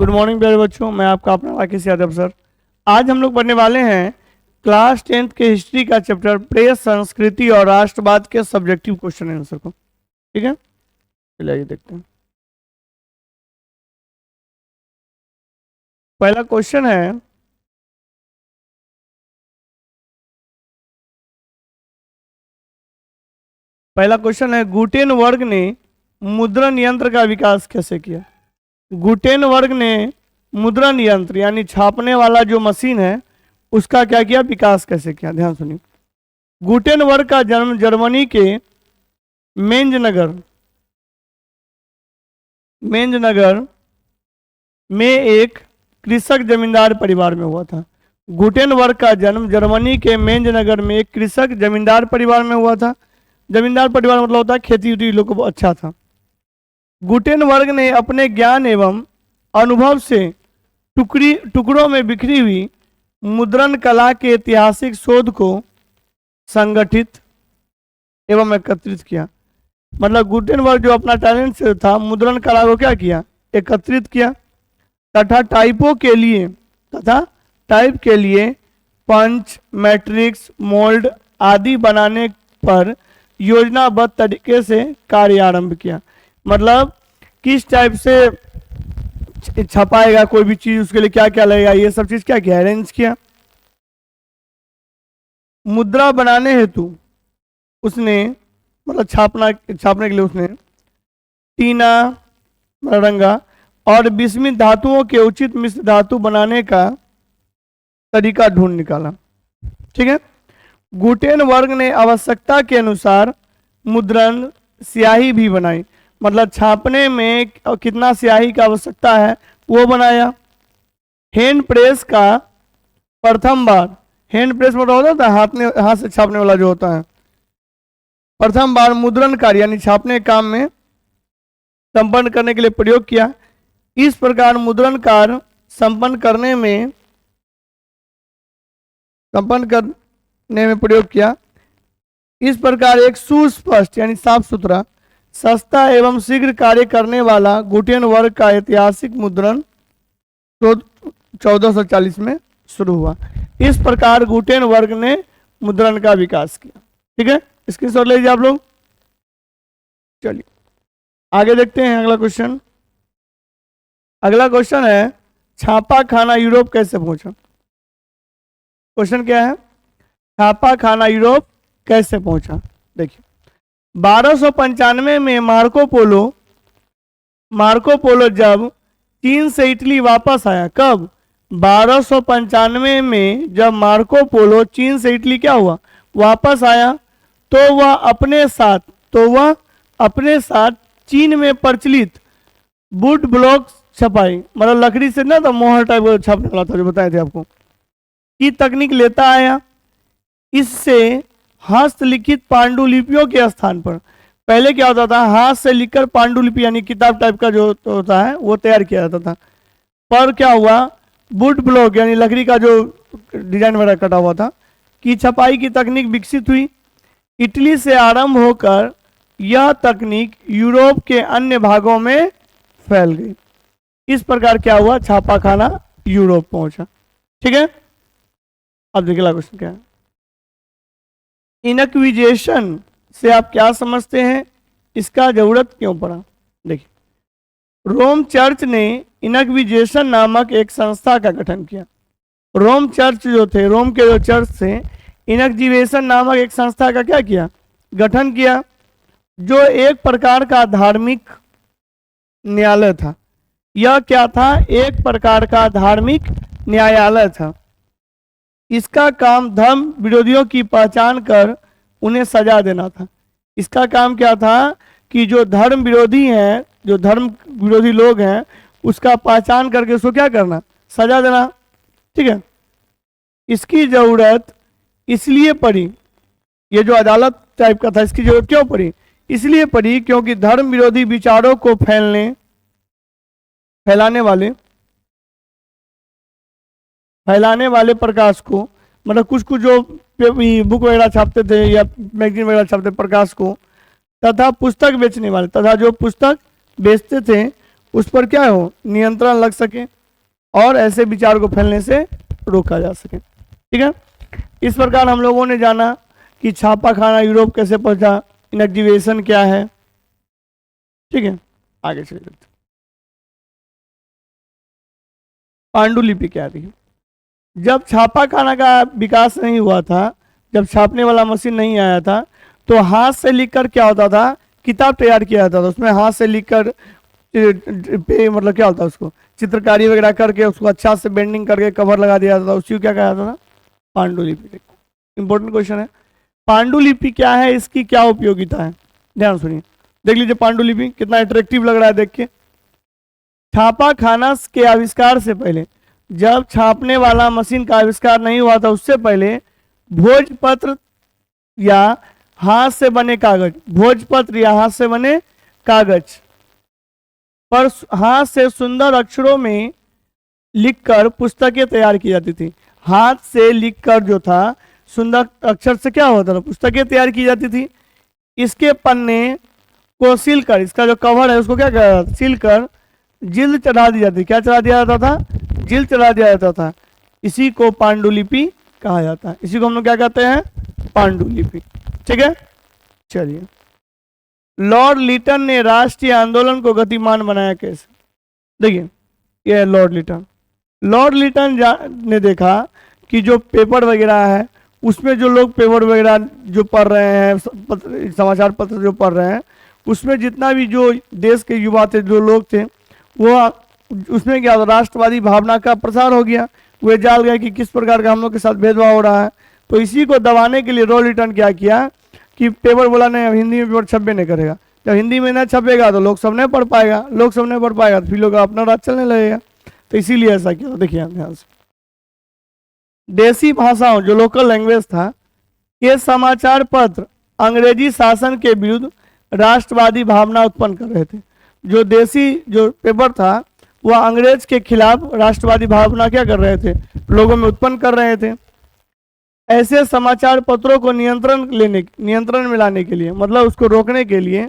Good morning प्यारे बच्चों, मैं आपका अपना राकेश यादव सर। आज हम लोग पढ़ने वाले हैं क्लास 10th के हिस्ट्री का चैप्टर प्रेस, संस्कृति और राष्ट्रवाद के सब्जेक्टिव क्वेश्चन आंसर को। ठीक है, चलिए आइए देखते हैं। पहला क्वेश्चन है गुटेनबर्ग ने मुद्रण यंत्र का विकास कैसे किया। गुटेनबर्ग ने मुद्रण यंत्र यानी छापने वाला जो मशीन है उसका क्या किया, विकास कैसे किया। ध्यान सुनिए। गुटेनबर्ग का जन्म जर्मनी के मेंजनगर में एक कृषक जमींदार परिवार में हुआ था। गुटेनबर्ग का जन्म जर्मनी के मेंजनगर में एक कृषक जमींदार परिवार में हुआ था। जमींदार परिवार मतलब होता है खेती उती लोग को अच्छा था। गुटेनबर्ग ने अपने ज्ञान एवं अनुभव से टुकड़ों में बिखरी हुई मुद्रण कला के ऐतिहासिक शोध को संगठित एवं एकत्रित किया। मतलब गुटेनबर्ग जो अपना टैलेंट से था मुद्रण कला को क्या किया, एकत्रित किया तथा टाइप के लिए पंच, मैट्रिक्स, मोल्ड आदि बनाने पर योजनाबद्ध तरीके से कार्य आरंभ किया। मतलब किस टाइप से छपाएगा कोई भी चीज, उसके लिए क्या क्या लगेगा, ये सब चीज क्या किया, अरेंज किया। मुद्रा बनाने हेतु उसने मतलब छापने के लिए उसने टीना, रंगा और विस्मित धातुओं के उचित मिश्र धातु बनाने का तरीका ढूंढ निकाला। ठीक है। गुटेनबर्ग ने आवश्यकता के अनुसार मुद्रण स्याही भी बनाई। मतलब छापने में कितना स्याही की आवश्यकता है वो बनाया। हैंड प्रेस का प्रथम बार, हैंड प्रेस मतलब होता है हाथ से छापने वाला जो होता है, प्रथम बार मुद्रण कार्य यानी छापने काम में संपन्न करने के लिए प्रयोग किया। इस प्रकार मुद्रण कार्य संपन्न करने में प्रयोग किया। इस प्रकार एक सुस्पष्ट यानी साफ सुथरा, सस्ता एवं शीघ्र कार्य करने वाला गुटेनबर्ग का ऐतिहासिक मुद्रण 1440 में शुरू हुआ। इस प्रकार गुटेनबर्ग ने मुद्रण का विकास किया। ठीक है, स्क्रीनशॉट ले लीजिए आप लोग। चलिए आगे देखते हैं अगला क्वेश्चन। अगला क्वेश्चन है छापा खाना यूरोप कैसे पहुंचा। क्वेश्चन क्या है, छापा खाना यूरोप कैसे पहुंचा। देखिए 1295 में मार्को पोलो जब चीन से इटली वापस आया। कब, 1295 में जब मार्को पोलो चीन से इटली क्या हुआ, वापस आया, तो वह अपने साथ चीन में प्रचलित वुड ब्लॉक छपाई, मतलब लकड़ी से ना, तो मोहर टाइप का छापने वाला था जो बताए थे आपको, की तकनीक लेता आया। इससे हस्तलिखित पांडुलिपियों के स्थान पर, पहले क्या होता था, हाथ से लिखकर पांडुलिपि यानी किताब टाइप का जो होता है वो तैयार किया जाता था। पर क्या हुआ, वुड ब्लॉक यानी लकड़ी का जो डिजाइन वगैरह कटा हुआ था की छपाई की तकनीक विकसित हुई। इटली से आरंभ होकर यह तकनीक यूरोप के अन्य भागों में फैल गई। इस प्रकार क्या हुआ, छापा खाना यूरोप पहुंचा। ठीक है, अब देखिए क्वेश्चन क्या है। इनक्विजिशन से आप क्या समझते हैं, इसका जरूरत क्यों पड़ा। देखिए रोम चर्च ने इनक्विजिशन नामक एक संस्था का गठन किया। रोम चर्च जो थे, रोम के जो चर्च थे, इनक्विजिशन नामक एक संस्था का क्या किया, गठन किया, जो एक प्रकार का धार्मिक न्यायालय था। यह क्या था, एक प्रकार का धार्मिक न्यायालय था। इसका काम धर्म विरोधियों की पहचान कर उन्हें सजा देना था। इसका काम क्या था कि जो धर्म विरोधी हैं, जो धर्म विरोधी लोग हैं, उसका पहचान करके उसको क्या करना, सजा देना। ठीक है, इसकी जरूरत इसलिए पड़ी, ये जो अदालत टाइप का था, इसकी जरूरत क्यों पड़ी, इसलिए पड़ी क्योंकि धर्म विरोधी विचारों को फैलाने वाले प्रकाश को, मतलब कुछ जो बुक वगैरह छापते थे या मैगजीन वगैरह छापते प्रकाश को, तथा पुस्तक बेचने वाले, तथा जो पुस्तक बेचते थे उस पर क्या हो, नियंत्रण लग सके और ऐसे विचार को फैलने से रोका जा सके। ठीक है, इस प्रकार हम लोगों ने जाना कि छापा खाना यूरोप कैसे पहुंचा, इनएक्टिवेशन क्या है। ठीक है, आगे चलिए। पांडुलिपि क्या थी? जब छापा खाना का विकास नहीं हुआ था, जब छापने वाला मशीन नहीं आया था, तो हाथ से लिखकर क्या होता था, किताब तैयार किया जाता था, उसमें हाथ से लिखकर पे मतलब क्या होता है, उसको चित्रकारी वगैरह करके उसको अच्छा से बेंडिंग करके कवर लगा दिया जाता था, उसी को क्या कहा जाता था, पांडुलिपि। इंपॉर्टेंट क्वेश्चन है, पांडुलिपि क्या है, इसकी क्या उपयोगिता है, ध्यान सुनिए। देख लीजिए पांडुलिपि कितना अट्रैक्टिव लग रहा है देख के। छापा खाना के आविष्कार से पहले, जब छापने वाला मशीन का आविष्कार नहीं हुआ था, उससे पहले भोजपत्र या हाथ से बने कागज, भोजपत्र या हाथ से बने कागज पर हाथ से सुंदर अक्षरों में लिखकर पुस्तकें तैयार की जाती थी। हाथ से लिखकर जो था सुंदर अक्षर से क्या होता था, पुस्तकें तैयार की जाती थी। इसके पन्ने को सिलकर, इसका जो कवर है उसको क्या कहा जाता था, सिलकर जिल्द चढ़ा दी जाती। क्या चढ़ा दिया जाता था, जिल्द चढ़ा दिया जाता था। इसी को पांडुलिपि कहा जाता है, इसी को हम लोग क्या कहते हैं, पांडुलिपि। ठीक है, चलिए। लॉर्ड लिटन ने राष्ट्रीय आंदोलन को गतिमान बनाया कैसे? देखिए, यह है लॉर्ड लिटन। लॉर्ड लिटन ने देखा कि जो पेपर वगैरह है, उसमें जो लोग पेपर वगैरह जो पढ़ रहे हैं, समाचार पत्र जो पढ़ रहे हैं, उसमें जितना भी जो देश के युवा थे, जो लोग थे, वो उसमें क्या होता, राष्ट्रवादी भावना का प्रसार हो गया। वे जान गए कि किस प्रकार का हम लोग के साथ भेदभाव हो रहा है। तो इसी को दबाने के लिए लॉर्ड लिटन क्या किया कि पेपर बोला नहीं, हिंदी में पेपर छपे नहीं करेगा। जब हिंदी में ना छपेगा तो लोग सब नहीं पढ़ पाएगा, लोग सब नहीं पढ़ पाएगा तो फिर लोग अपना राज चलने लगेगा। तो इसीलिए ऐसा किया। देखिए ध्यान से, देसी भाषाओं जो लोकल लैंग्वेज था, ये समाचार पत्र अंग्रेजी शासन के विरुद्ध राष्ट्रवादी भावना उत्पन्न कर रहे थे। जो देसी जो पेपर था वह अंग्रेज के खिलाफ राष्ट्रवादी भावना क्या कर रहे थे, लोगों में उत्पन्न कर रहे थे। ऐसे समाचार पत्रों को नियंत्रण में लाने के लिए, मतलब उसको रोकने के लिए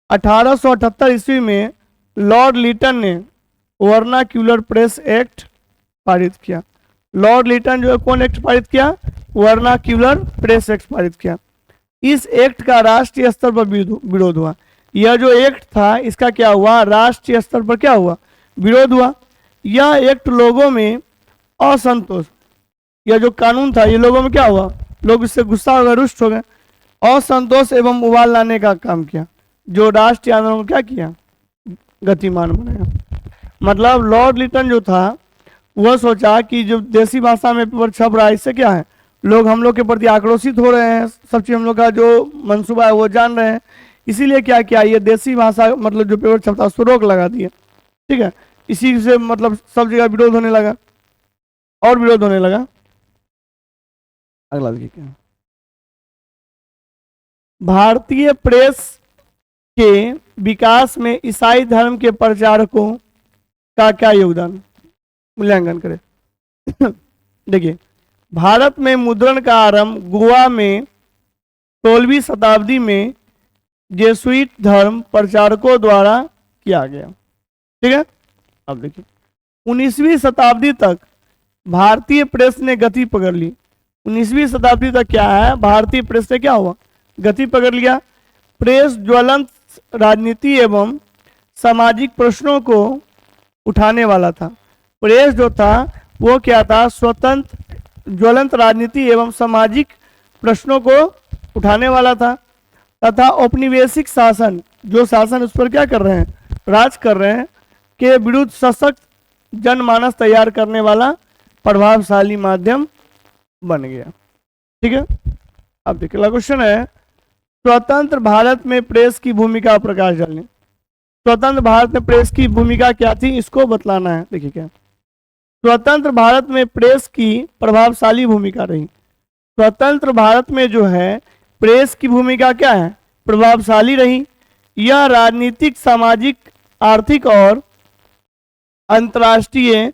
1878 ईस्वी में लॉर्ड लिटन ने वर्नाक्यूलर प्रेस एक्ट पारित किया। लॉर्ड लिटन जो है कौन एक्ट पारित किया, वर्नाक्यूलर प्रेस एक्ट पारित किया। इस एक्ट का राष्ट्रीय स्तर पर विरोध हुआ। यह जो एक्ट था इसका क्या हुआ, राष्ट्रीय स्तर पर क्या हुआ, विरोध हुआ। यह एक्ट लोगों में असंतोष, यह जो कानून था ये लोगों में क्या हुआ, लोग इससे गुस्सा हो गए, रुष्ट हो गए, असंतोष एवं उबाल लाने का काम किया, जो राष्ट्रीय आंदोलन को क्या किया, गतिमान बनाया। मतलब लॉर्ड लिटन जो था वह सोचा कि जो देसी भाषा में पेपर छप रहा है, इससे क्या है, लोग हम लोग के प्रति आक्रोशित हो रहे हैं, सब चीज हम लोग का जो मंसूबा है वो जान रहे हैं। इसीलिए क्या किया, ये देसी भाषा मतलब जो पेपर छपता है उसको रोक लगा दिया। ठीक है, इसी से मतलब सब जगह विरोध होने लगा और विरोध होने लगा। अगला देखिए क्या, भारतीय प्रेस के विकास में ईसाई धर्म के प्रचारकों का क्या योगदान, मूल्यांकन करें। देखिए, भारत में मुद्रण का आरंभ गोवा में 16वीं शताब्दी में जेसुइट धर्म प्रचारकों द्वारा किया गया। ठीक है, अब देखिए 19वीं शताब्दी तक भारतीय प्रेस ने गति पकड़ ली। 19वीं शताब्दी तक क्या है, भारतीय प्रेस ने क्या हुआ, गति पकड़ लिया। प्रेस ज्वलंत राजनीति एवं सामाजिक प्रश्नों को उठाने वाला था। प्रेस जो था वो क्या था, स्वतंत्र ज्वलंत राजनीति एवं सामाजिक प्रश्नों को उठाने वाला था, तथा औपनिवेशिक शासन, जो शासन उस पर क्या कर रहे हैं, राज कर रहे हैं, के विरुद्ध सशक्त जनमानस तैयार करने वाला प्रभावशाली माध्यम बन गया। ठीक है, अब देखिए अगला क्वेश्चन है, स्वतंत्र भारत में प्रेस की भूमिका प्रकाश डालने। स्वतंत्र भारत में प्रेस की भूमिका क्या थी, इसको बतलाना है। देखिए क्या, स्वतंत्र भारत में प्रेस की प्रभावशाली भूमिका रही। स्वतंत्र भारत में जो है प्रेस की भूमिका क्या है, प्रभावशाली रही। यह राजनीतिक, सामाजिक, आर्थिक और अंतर्राष्ट्रीय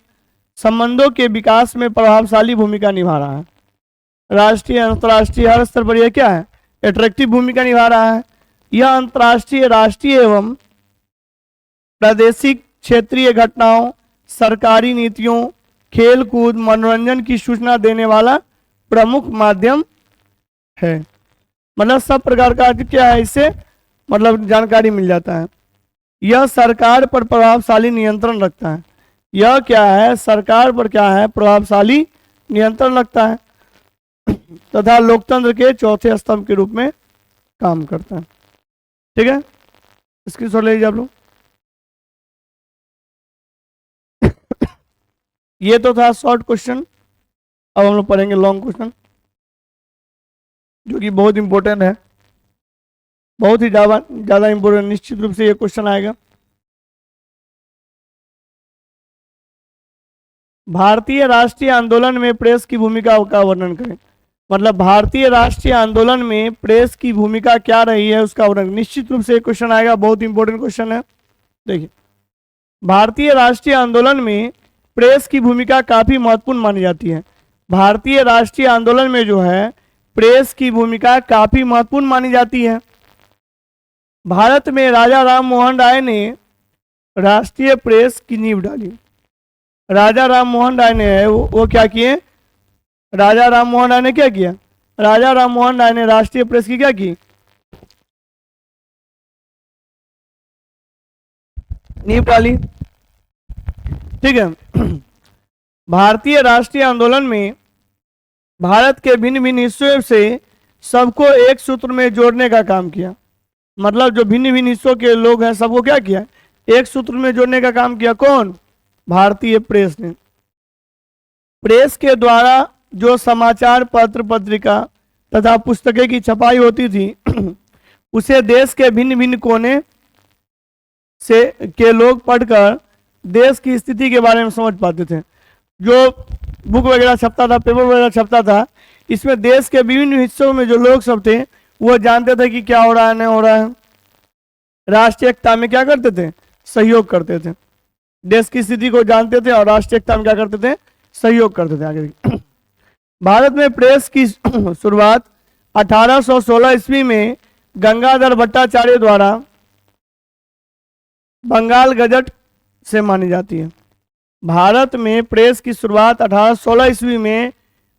संबंधों के विकास में प्रभावशाली भूमिका निभा रहा है। राष्ट्रीय, अंतर्राष्ट्रीय हर स्तर पर यह क्या है, अट्रैक्टिव भूमिका निभा रहा है। यह अंतर्राष्ट्रीय, राष्ट्रीय एवं प्रादेशिक क्षेत्रीय घटनाओं, सरकारी नीतियों, खेल कूद, मनोरंजन की सूचना देने वाला प्रमुख माध्यम है। मतलब सब प्रकार का क्या है, इससे मतलब जानकारी मिल जाता है। यह सरकार पर प्रभावशाली नियंत्रण रखता है। यह क्या है, सरकार पर क्या है, प्रभावशाली नियंत्रण रखता है तथा लोकतंत्र के चौथे स्तंभ के रूप में काम करता है। ठीक है, स्क्रीनशॉट ले लीजिए आप लोग। ये तो था शॉर्ट क्वेश्चन। अब हम लोग पढ़ेंगे लॉन्ग क्वेश्चन, जो कि बहुत इंपॉर्टेंट है, बहुत ही ज्यादा इंपॉर्टेंट। निश्चित रूप से ये क्वेश्चन आएगा। भारतीय राष्ट्रीय आंदोलन में प्रेस की भूमिका का वर्णन करें। मतलब भारतीय राष्ट्रीय आंदोलन में प्रेस की भूमिका क्या रही है उसका वर्णन। निश्चित रूप से क्वेश्चन आएगा, बहुत इंपॉर्टेंट क्वेश्चन है। देखिए, भारतीय राष्ट्रीय आंदोलन में प्रेस की भूमिका काफी महत्वपूर्ण मानी जाती है। भारतीय राष्ट्रीय आंदोलन में जो है प्रेस की भूमिका काफी महत्वपूर्ण मानी जाती है। भारत में राजा राम मोहन राय ने राष्ट्रीय प्रेस की नींव डाली। राजा राम मोहन राय ने वो क्या किए, राजा राम मोहन राय ने क्या किया, राजा राम मोहन राय ने राष्ट्रीय प्रेस की क्या की, नींव डाली। ठीक है, भारतीय राष्ट्रीय आंदोलन में भारत के भिन्न भिन्न हिस्सों से सबको एक सूत्र में जोड़ने का काम किया। मतलब जो भिन्न भिन्न हिस्सों के लोग हैं सबको क्या किया, एक सूत्र में जोड़ने का काम किया। कौन, भारतीय प्रेस ने। प्रेस के द्वारा जो समाचार पत्र, पत्रिका तथा पुस्तकें की छपाई होती थी उसे देश के भिन्न भिन्न कोने से के लोग पढ़कर देश की स्थिति के बारे में समझ पाते थे। जो बुक वगैरह छपता था, पेपर वगैरह छपता था, इसमें देश के विभिन्न हिस्सों में जो लोग सब थे वो जानते थे कि क्या हो रहा है, नहीं हो रहा है। राष्ट्रीय एकता में क्या करते थे, सहयोग करते थे। देश की स्थिति को जानते थे और राष्ट्रीय एकता में क्या करते थे, सहयोग करते थे। आगे भारत में प्रेस की शुरुआत 1816 ईस्वी में गंगाधर भट्टाचार्य द्वारा बंगाल गजट से मानी जाती है। भारत में प्रेस की शुरुआत 1816 ईस्वी में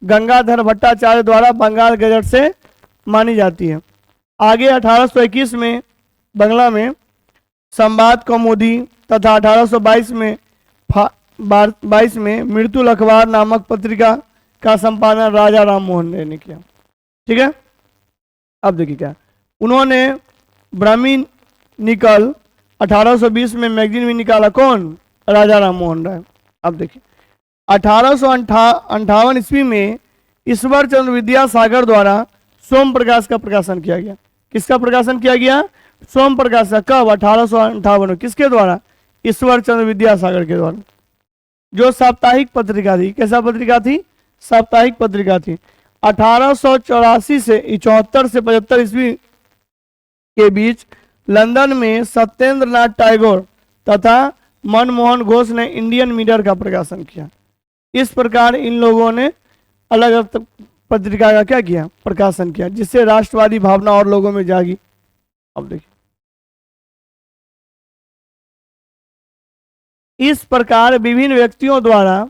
गंगाधर भट्टाचार्य द्वारा बंगाल गजट से मानी जाती है। आगे 1821 में बंगला में संवाद कौमुदी तथा 1822 में मृत्युल अखबार नामक पत्रिका का संपादन राजा राम मोहन राय ने किया। ठीक है, अब देखिए क्या उन्होंने ब्राह्मी निकल 1820 में मैगजीन भी निकाला। कौन, राजा राम मोहन राय। अब देखिए 1858 ईस्वी में ईश्वर चंद्र विद्यासागर द्वारा सोम प्रकाश का प्रकाशन किया गया। किसका प्रकाशन किया गया, सोम प्रकाश का। कब, 1858 में। किसके द्वारा, ईश्वर चंद्र विद्यासागर के द्वारा। जो साप्ताहिक पत्रिका थी, कैसा पत्रिका थी, साप्ताहिक पत्रिका थी। 1884 से 74 से 75 ईस्वी के बीच लंदन में सत्येंद्र नाथ टैगोर तथा मनमोहन घोष ने इंडियन मिरर का प्रकाशन किया। इस प्रकार इन लोगों ने अलग अलग पत्रिका का क्या किया, प्रकाशन किया, जिससे राष्ट्रवादी भावना और लोगों में जागी। अब देखिए इस प्रकार विभिन्न व्यक्तियों द्वारा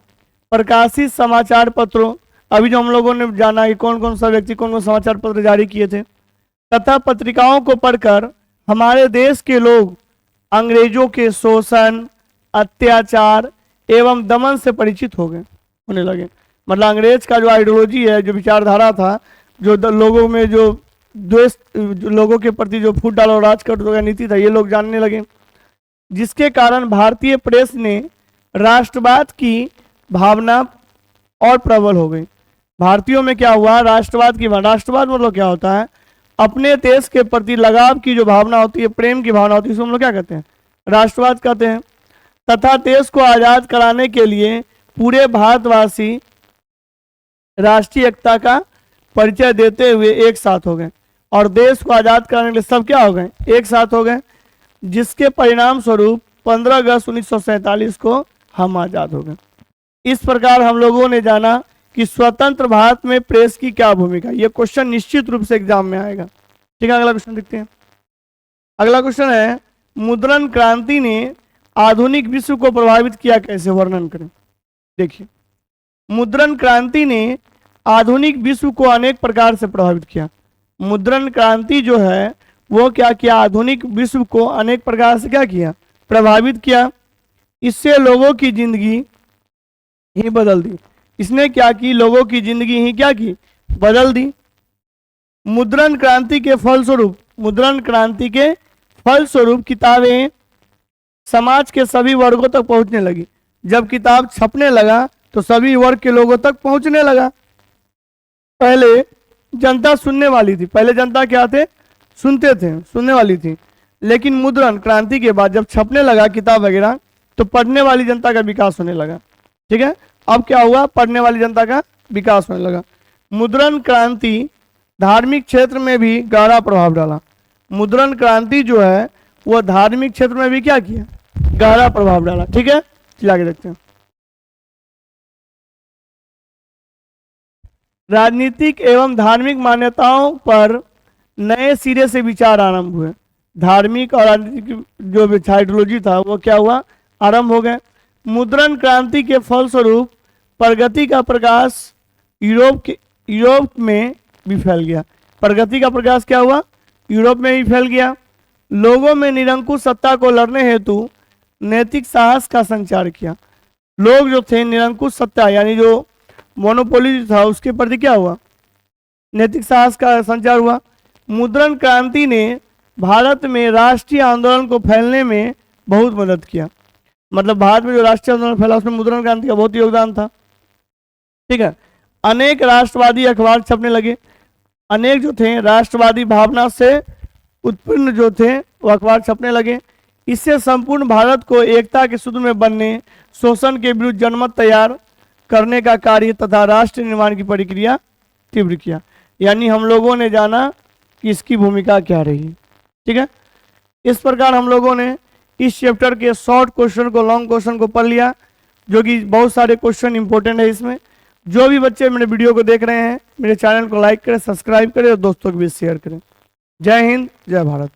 प्रकाशित समाचार पत्रों, अभी जो हम लोगों ने जाना कि कौन कौन सा व्यक्ति कौन कौन समाचार पत्र जारी किए थे, तथा पत्रिकाओं को पढ़कर हमारे देश के लोग अंग्रेजों के शोषण, अत्याचार एवं दमन से परिचित होने लगे। मतलब अंग्रेज का जो आइडियोलॉजी है, जो विचारधारा था, जो लोगों में जो द्वेष, लोगों के प्रति जो फूट डालो राज कर दो नीति था, ये लोग जानने लगे। जिसके कारण भारतीय प्रेस ने राष्ट्रवाद की भावना और प्रबल हो गई। भारतीयों में क्या हुआ, राष्ट्रवाद की भावना। राष्ट्रवाद मतलब क्या होता है, अपने देश के प्रति लगाव की जो भावना होती है, प्रेम की भावना होती है, हम लोग क्या कहते हैं, राष्ट्रवाद कहते हैं। तथा देश को आजाद कराने के लिए पूरे भारतवासी राष्ट्रीय एकता का परिचय देते हुए एक साथ हो गए और देश को आजाद कराने के लिए सब क्या हो गए, एक साथ हो गए, जिसके परिणाम स्वरूप 15 अगस्त 1947 को हम आजाद हो गए। इस प्रकार हम लोगों ने जाना कि स्वतंत्र भारत में प्रेस की क्या भूमिका। यह क्वेश्चन निश्चित रूप से एग्जाम में आएगा। ठीक है, अगला क्वेश्चन देखते हैं। अगला क्वेश्चन है, मुद्रण क्रांति ने आधुनिक विश्व को प्रभावित किया, कैसे वर्णन करें। देखिए, मुद्रण क्रांति ने आधुनिक विश्व को अनेक प्रकार से प्रभावित किया। मुद्रण क्रांति जो है वो क्या किया, आधुनिक विश्व को अनेक प्रकार से क्या किया, प्रभावित किया। इससे लोगों की जिंदगी ही बदल दी। इसने क्या की, लोगों की जिंदगी ही क्या की, बदल दी। मुद्रण क्रांति के फलस्वरूप, मुद्रण क्रांति के फलस्वरूप किताबें समाज के सभी वर्गों तक पहुंचने लगी। जब किताब छपने लगा तो सभी वर्ग के लोगों तक पहुंचने लगा। पहले जनता सुनने वाली थी, पहले जनता क्या थे, सुनते थे, सुनने वाली थी। लेकिन मुद्रण क्रांति के बाद जब छपने लगा किताब वगैरह तो पढ़ने वाली जनता का विकास होने लगा। ठीक है, अब क्या हुआ, पढ़ने वाली जनता का विकास होने लगा। मुद्रण क्रांति धार्मिक क्षेत्र में भी गहरा प्रभाव डाला। मुद्रण क्रांति जो है वह धार्मिक क्षेत्र में भी क्या किया, गहरा प्रभाव डाला। ठीक है, चलिए आगे देखते हैं। राजनीतिक एवं धार्मिक मान्यताओं पर नए सिरे से विचार आरंभ हुए। धार्मिक और राजनीतिक जो आइडियोलॉजी था वो क्या हुआ, आरंभ हो गए। मुद्रण क्रांति के फलस्वरूप प्रगति का प्रकाश यूरोप में भी फैल गया। प्रगति का प्रकाश क्या हुआ, यूरोप में भी फैल गया। लोगों में निरंकुश सत्ता को लड़ने हेतु नैतिक साहस का संचार किया। लोग जो थे निरंकुश सत्ता यानी जो मोनोपोली था उसके प्रति क्या हुआ, नैतिक साहस का संचार हुआ। मुद्रण क्रांति ने भारत में राष्ट्रीय आंदोलन को फैलने में बहुत मदद किया। मतलब भारत में जो राष्ट्रीय आंदोलन फैला उसमें मुद्रण क्रांति का बहुत योगदान था। ठीक है, अनेक राष्ट्रवादी अखबार छपने लगे। अनेक जो थे राष्ट्रवादी भावना से उत्पन्न जो थे वो अखबार छपने लगे। इससे संपूर्ण भारत को एकता के सूत्र में बनने, शोषण के विरुद्ध जनमत तैयार करने का कार्य तथा राष्ट्र निर्माण की प्रक्रिया तीव्र किया। यानी हम लोगों ने जाना कि इसकी भूमिका क्या रही। ठीक है, इस प्रकार हम लोगों ने इस चैप्टर के शॉर्ट क्वेश्चन को, लॉन्ग क्वेश्चन को पढ़ लिया, जो कि बहुत सारे क्वेश्चन इंपॉर्टेंट है इसमें। जो भी बच्चे मेरे वीडियो को देख रहे हैं मेरे चैनल को लाइक करें, सब्सक्राइब करें और दोस्तों के बीच शेयर करें। जय हिंद, जय भारत।